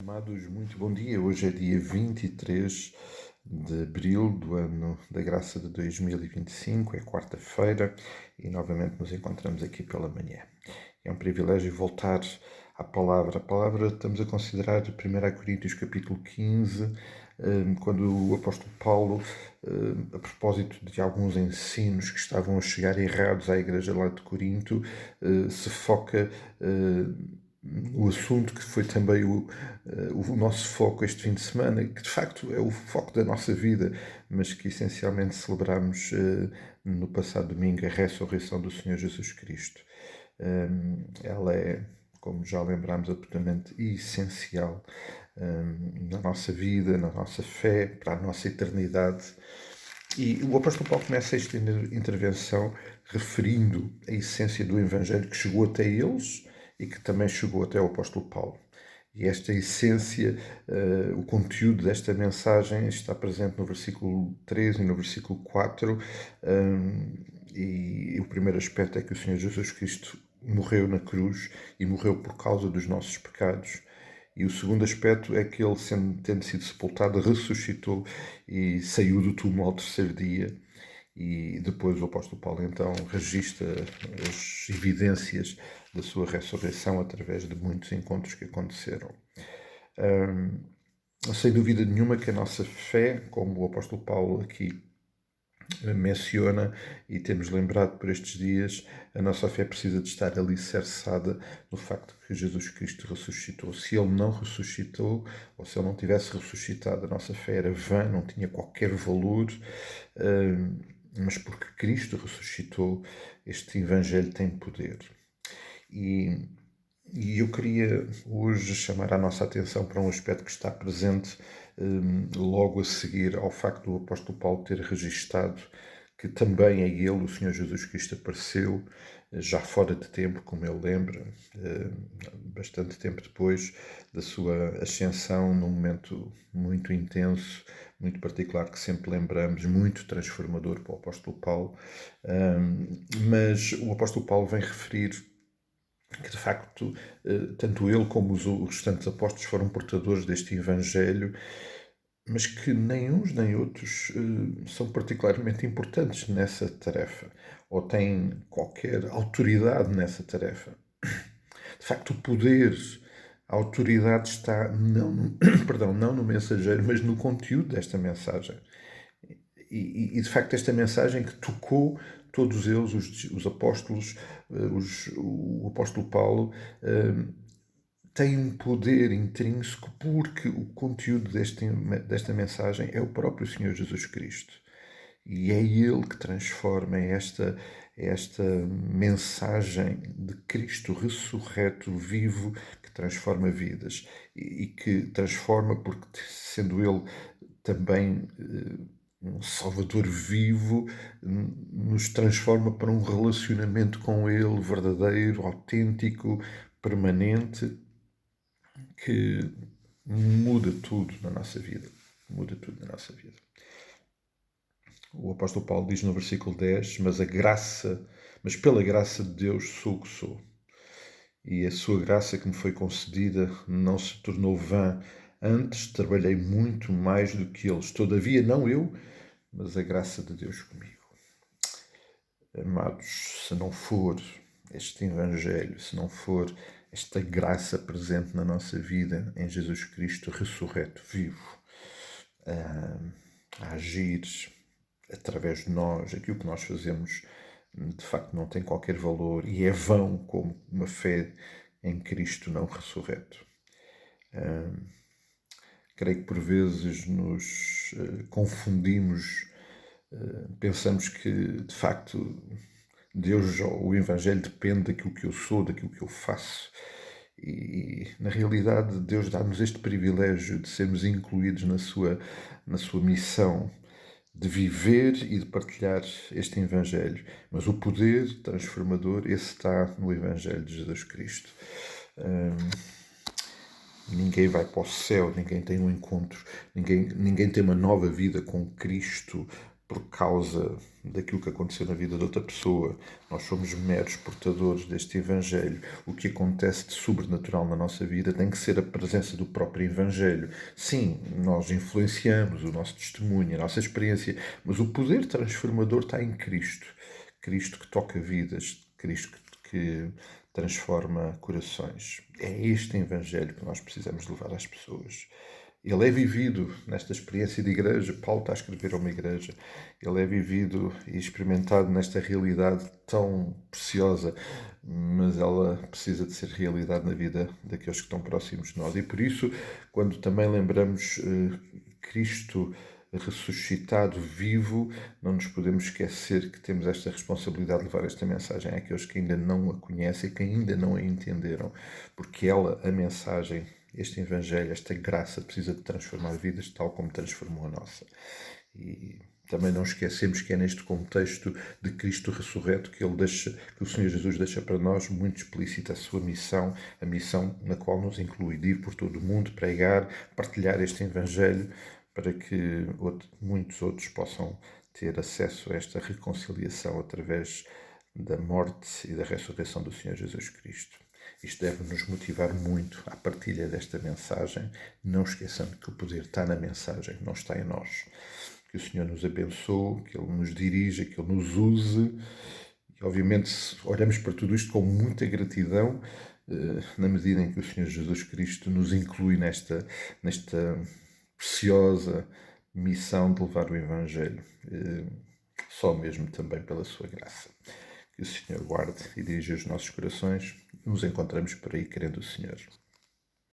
Amados, muito bom dia. Hoje é dia 23 de abril do ano da graça de 2025, é quarta-feira e novamente nos encontramos aqui pela manhã. É um privilégio voltar à palavra. A palavra estamos a considerar 1 Coríntios capítulo 15, quando o apóstolo Paulo, a propósito de alguns ensinos que estavam a chegar errados à igreja lá de Corinto, se foca o assunto que foi também o nosso foco este fim de semana, que de facto é o foco da nossa vida, mas que essencialmente celebramos no passado domingo, a ressurreição do Senhor Jesus Cristo. Ela é, como já lembramos, absolutamente essencial na nossa vida, na nossa fé, para a nossa eternidade. E o apóstolo Paulo começa esta intervenção referindo a essência do Evangelho que chegou até eles e que também chegou até o apóstolo Paulo. E esta essência, o conteúdo desta mensagem está presente no versículo 3 e no versículo 4. E o primeiro aspecto é que o Senhor Jesus Cristo morreu na cruz e morreu por causa dos nossos pecados. E o segundo aspecto é que ele, tendo sido sepultado, ressuscitou e saiu do túmulo ao terceiro dia. E depois o apóstolo Paulo então registra as evidências da sua ressurreição através de muitos encontros que aconteceram. Sem dúvida nenhuma que a nossa fé, como o apóstolo Paulo aqui menciona e temos lembrado por estes dias, a nossa fé precisa de estar alicerçada no facto que Jesus Cristo ressuscitou. Se ele não ressuscitou, ou se ele não tivesse ressuscitado, a nossa fé era vã, não tinha qualquer valor, mas porque Cristo ressuscitou, este Evangelho tem poder. E eu queria hoje chamar a nossa atenção para um aspecto que está presente logo a seguir ao facto do apóstolo Paulo ter registado que também a ele o Senhor Jesus Cristo apareceu, já fora de tempo, como ele lembra, bastante tempo depois da sua ascensão, num momento muito intenso, muito particular, que sempre lembramos, muito transformador para o apóstolo Paulo. Mas o apóstolo Paulo vem referir que, de facto, tanto ele como os restantes apóstolos foram portadores deste Evangelho, mas que nem uns nem outros são particularmente importantes nessa tarefa, ou têm qualquer autoridade nessa tarefa. De facto, o poder, a autoridade está não no, perdão, não no mensageiro, mas no conteúdo desta mensagem. E de facto esta mensagem que tocou todos eles, os apóstolos, o apóstolo Paulo, tem um poder intrínseco porque o conteúdo desta mensagem é o próprio Senhor Jesus Cristo. E é Ele que transforma esta mensagem de Cristo ressurreto, vivo, que transforma vidas. E que transforma porque, sendo Ele também um Salvador vivo, nos transforma para um relacionamento com Ele verdadeiro, autêntico, permanente, que muda tudo na nossa vida. Muda tudo na nossa vida. O apóstolo Paulo diz no versículo 10, mas pela graça de Deus sou o que sou. E a sua graça que me foi concedida não se tornou vã. Antes trabalhei muito mais do que eles. Todavia, não eu, mas a graça de Deus comigo. Amados, se não for este Evangelho, se não for esta graça presente na nossa vida em Jesus Cristo ressurreto, vivo, a agir através de nós, aquilo que nós fazemos de facto não tem qualquer valor e é vão como uma fé em Cristo não ressurreto. Creio que por vezes nos confundimos, pensamos que de facto Deus, o Evangelho depende daquilo que eu sou, daquilo que eu faço. E na realidade Deus dá-nos este privilégio de sermos incluídos na sua missão de viver e de partilhar este Evangelho. Mas o poder transformador, esse está no Evangelho de Jesus Cristo. Ninguém vai para o céu, ninguém tem um encontro, ninguém tem uma nova vida com Cristo por causa daquilo que aconteceu na vida de outra pessoa. Nós somos meros portadores deste Evangelho. O que acontece de sobrenatural na nossa vida tem que ser a presença do próprio Evangelho. Sim, nós influenciamos o nosso testemunho, a nossa experiência, mas o poder transformador está em Cristo. Cristo que toca vidas, Cristo que transforma corações. É este Evangelho que nós precisamos levar às pessoas. Ele é vivido nesta experiência de igreja. Paulo está a escrever a uma igreja. Ele é vivido e experimentado nesta realidade tão preciosa, mas ela precisa de ser realidade na vida daqueles que estão próximos de nós. E por isso, quando também lembramos Cristo ressuscitado, vivo, não nos podemos esquecer que temos esta responsabilidade de levar esta mensagem àqueles que ainda não a conhecem, que ainda não a entenderam, porque ela, a mensagem, este Evangelho, esta graça, precisa de transformar vidas tal como transformou a nossa. E também não esquecemos que é neste contexto de Cristo ressurreto que que o Senhor Jesus deixa para nós muito explícita a sua missão, a missão na qual nos inclui de ir por todo o mundo, pregar, partilhar este Evangelho, para que muitos outros possam ter acesso a esta reconciliação através da morte e da ressurreição do Senhor Jesus Cristo. Isto deve nos motivar muito à partilha desta mensagem, não esqueçando que o poder está na mensagem, não está em nós. Que o Senhor nos abençoe, que Ele nos dirija, que Ele nos use. E, obviamente, olhamos para tudo isto com muita gratidão, na medida em que o Senhor Jesus Cristo nos inclui nesta preciosa missão de levar o Evangelho, só mesmo também pela sua graça. Que o Senhor guarde e dirija os nossos corações. Nos encontramos por aí, querendo o Senhor.